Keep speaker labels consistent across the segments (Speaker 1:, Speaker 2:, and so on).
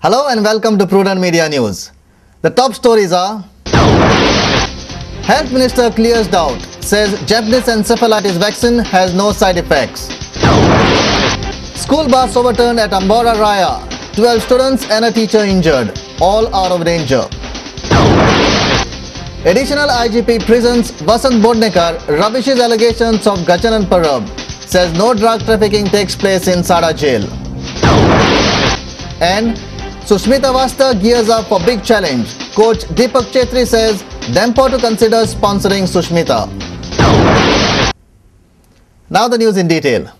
Speaker 1: Hello and welcome to Prudent Media News. The top stories are: Health Minister clears doubt, says Japanese encephalitis vaccine has no side effects. School bus overturned at Ambora Raya. 12 students and a teacher injured. All out of danger. Additional IGP Prisons Vasant Bodnekar rubbishes allegations of Gachanan Parab. Says no drug trafficking takes place in Sada jail. And Sushmita Vasta gears up for big challenge. Coach Deepak Chetri says Dempo to consider sponsoring Sushmita. Now the news in detail.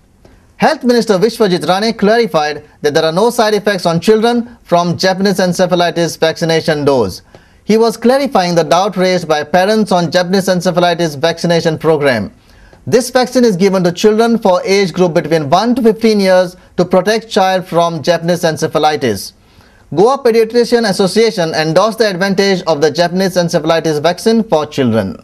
Speaker 1: Health Minister Vishwajit Rane clarified that there are no side effects on children from Japanese encephalitis vaccination dose. He was clarifying the doubt raised by parents on Japanese encephalitis vaccination program. This vaccine is given to children for age group between 1 to 15 years to protect child from Japanese encephalitis. Goa Pediatrician Association endorsed the advantage of the Japanese encephalitis vaccine for children.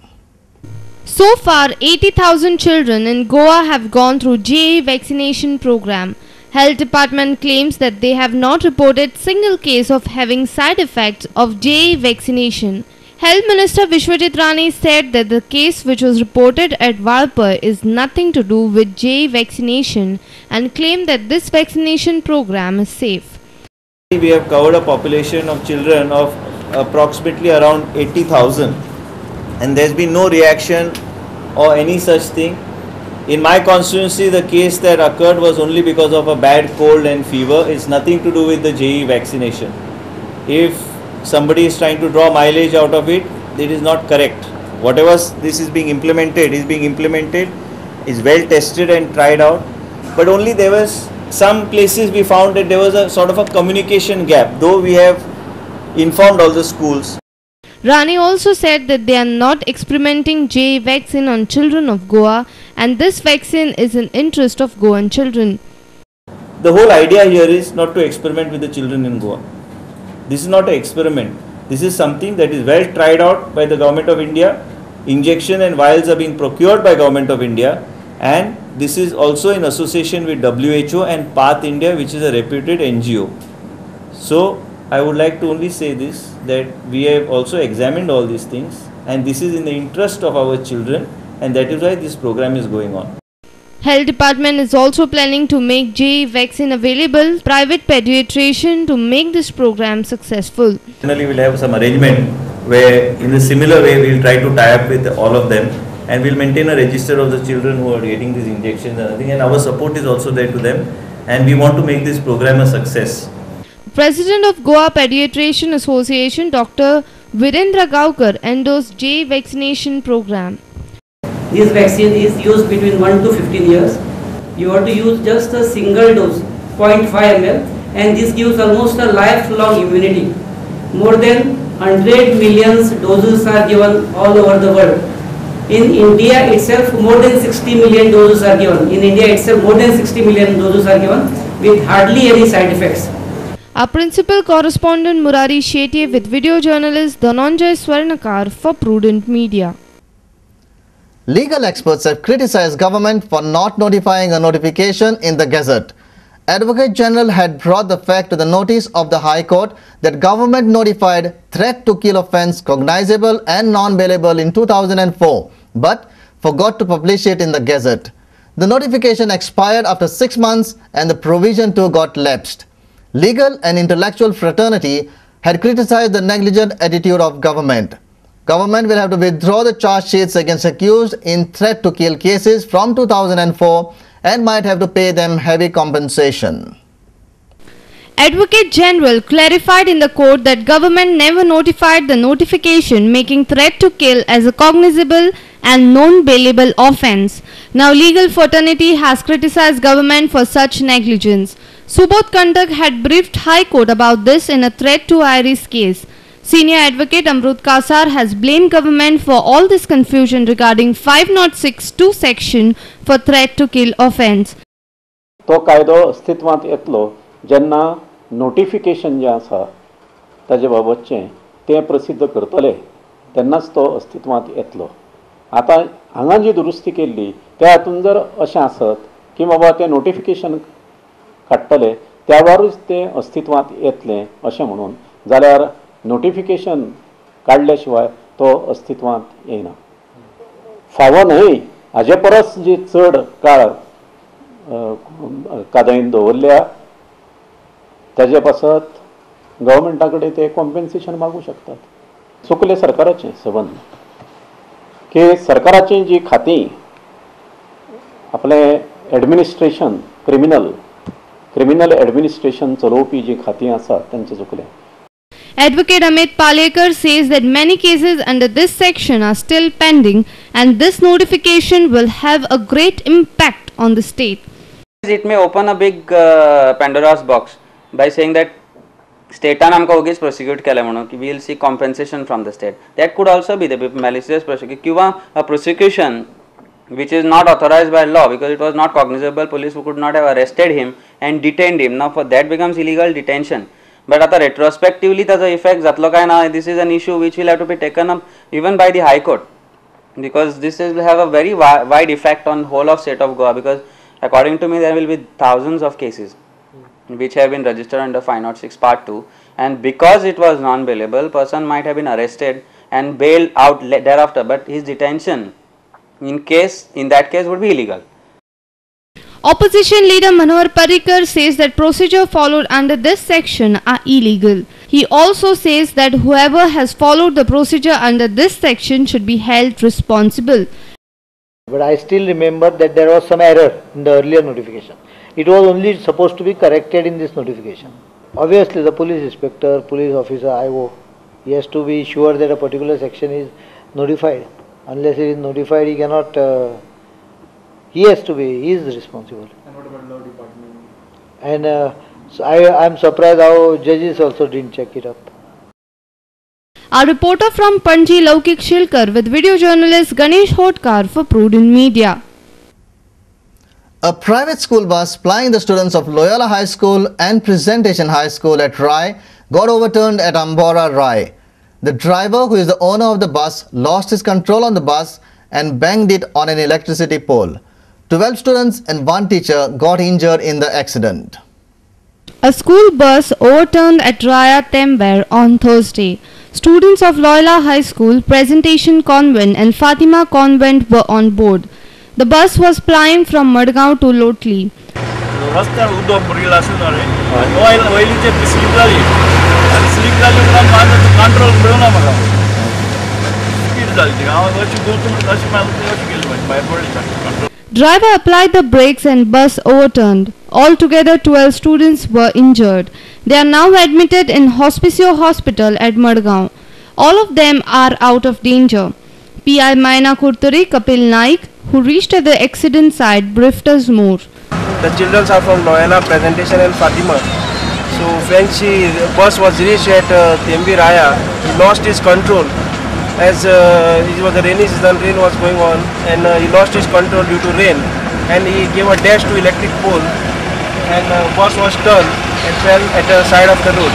Speaker 2: So far, 80,000 children in Goa have gone through JA vaccination program. Health Department claims that they have not reported single case of having side effects of JA vaccination. Health Minister Vishwajit Rane said that the case which was reported at Valpur is nothing to do with JA vaccination and claimed that this vaccination program is safe.
Speaker 3: We have covered a population of children of approximately around 80,000 and there has been no reaction or any such thing. In my constituency, the case that occurred was only because of a bad cold and fever. It's nothing to do with the JE vaccination. If somebody is trying to draw mileage out of it, it is not correct. Whatever this is being implemented, is well tested and tried out. But only there was some places we found that there was a sort of a communication gap, though we have informed all the schools.
Speaker 2: Rane also said that they are not experimenting JA vaccine on children of Goa and this vaccine is in interest of Goan children.
Speaker 3: The whole idea here is not to experiment with the children in Goa. This is not an experiment. This is something that is well tried out by the Government of India. Injection and vials are being procured by Government of India, and this is also in association with WHO and Path India, which is a reputed NGO. So I would like to only say this, that we have also examined all these things and this is in the interest of our children, and that is why this program is going on.
Speaker 2: Health Department is also planning to make JA vaccine available to private pediatrician to make this program successful.
Speaker 3: Finally, we will have some arrangement where in a similar way we will try to tie up with all of them and we will maintain a register of the children who are getting these injections and everything, and our support is also there to them, and we want to make this program a success.
Speaker 2: President of Goa Pediatrician Association Dr. Virendra Gaukar endorsed JA vaccination program.
Speaker 4: This vaccine is used between 1 to 15 years. You have to use just a single dose, 0.5 ml, and this gives almost a lifelong immunity. More than 100 million doses are given all over the world. In India itself, more than 60 million doses are given. More than 60 million doses are given with hardly any side effects.
Speaker 2: Our principal correspondent Murari Shetye with video journalist Dhananjay Swarnakar for Prudent Media.
Speaker 1: Legal experts have criticized government for not notifying a notification in the Gazette. Advocate General had brought the fact to the notice of the High Court that government notified threat to kill offence cognizable and non-bailable in 2004, but forgot to publish it in the Gazette. The notification expired after 6 months and the provision too got lapsed. Legal and intellectual fraternity had criticized the negligent attitude of government. Government will have to withdraw the charge sheets against accused in threat to kill cases from 2004 and might have to pay them heavy compensation.
Speaker 2: Advocate General clarified in the court that government never notified the notification making threat to kill as a cognizable and non-bailable offence. Now legal fraternity has criticized government for such negligence. Subodh Kandak had briefed High Court about this in a threat to Iris case. Senior Advocate Amrut Kasar has blamed government for all this confusion regarding 506(2) section for threat to kill offence.
Speaker 5: तो कायदो अस्तित्वांत येतलो जेन्ना notification जे आसा ताजे बाबतचें तें प्रसिद्ध करतले तेन्नाच तो अस्तित्वांत येतलो. आतां हांगा जी दुरुस्ती केल्ली त्या हातून जर अशें आसत की बाबा तें नोटिफिकेशन काडटले त्या वरच तें अस्तित्वांत येतलें अशें म्हणून, जाल्यार नोटिफिकेशन काडल्या शिवाय तो अस्तित्वांत येना. फावो न्हय, हाजे परस जी चड काळ कादयन दवरल्या ताजे पासत गव्हर्मेंटा कडेन ते कॉम्पेन्सेशन मागूं शकतात. चुकले सरकाराचें सबंद की सरकाराची जी खातीं आपलें एडमिनिस्ट्रेशन क्रिमिनल एडमिनिस्ट्रेशन चलोवपी जी खातीं आसा तांचें चुकलें.
Speaker 2: Advocate Amit Palekar says that many cases under this section are still pending and this notification will have a great impact on the state.
Speaker 6: It may open a big Pandora's box by saying that state amka ogis prosecute kela म्हणून we will seek compensation from the state. That could also be the malicious prosecution किंवा a prosecution which is not authorized by law because it was not cognizable. Police could not have arrested him and detained him. Now for that becomes illegal detention. But आता retrospectively त्याचा effect जातलो काय ना, this is an issue which will have to be taken up even by the High Court because this will have a very wide effect on whole of state of Goa because according to me there will be thousands of cases which have been registered under 506 part 2 and because it was non-bailable, person might have been arrested and bailed out thereafter, but his detention in that case would be illegal.
Speaker 2: Opposition leader Manohar Parrikar says that procedure followed under this section are illegal. He also says that whoever has followed the procedure under this section should be held responsible.
Speaker 7: But I still remember that there was some error in the earlier notification. It was only supposed to be corrected in this notification. Obviously the police inspector, police officer, IO, he has to be sure that a particular section is notified. Unless it is notified, he cannot, he is responsible.
Speaker 8: And what about law department?
Speaker 7: And so I am surprised how judges also didn't check it up.
Speaker 2: Our reporter from Panji Laukik Shilkar with video journalist Ganesh Hotkar for Prudent Media.
Speaker 1: A private school bus plying the students of Loyola High School and Presentation High School at Rai got overturned at Ambora, Rai. The driver, who is the owner of the bus, lost his control on the bus and banged it on an electricity pole. 12 students and one teacher got injured in the accident.
Speaker 2: A school bus overturned at Raya Tember on Thursday. Students of Loyola High School, Presentation Convent and Fatima Convent were on board. The bus was plying from Madgaon to Lotli. Driver applied the brakes and bus overturned. Altogether 12 students were injured. They are now admitted in Hospicio Hospital at Madgaon. All of them are out of danger. PI Maina Kurturi Kapil Naik, who reached at the accident site, briefed us more.
Speaker 9: The children are from Loyola, Presentation and Fatima. So when the bus was reached at Tembi Raya, he lost his control as it was a rainy season, rain was going on and he lost his control due to rain and he gave a dash to electric pole and bus was turned and fell at the side of the road.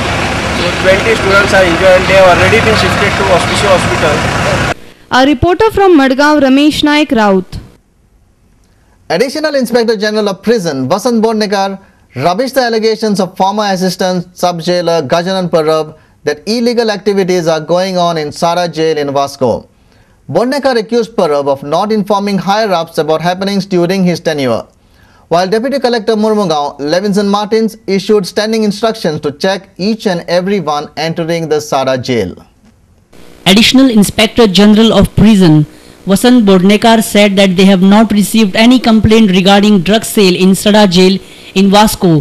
Speaker 9: So 20 students are injured and they have already been shifted to Hospicio Hospital.
Speaker 2: A reporter from Madgaon, Ramesh Naik Raut.
Speaker 1: Additional Inspector General of Prison Vasant Bodnekar rubbished the allegations of former Assistant Sub-Jailer Gajanan Parab that illegal activities are going on in Sara Jail in Vasco. Bodnekar accused Parab of not informing higher-ups about happenings during his tenure. While Deputy Collector Murmugaon, Levinson Martins, issued standing instructions to check each and every one entering the Sara Jail.
Speaker 10: Additional Inspector General of Prison Vasant Bodnekar said that they have not received any complaint regarding drug sale in Sada Jail in Vasco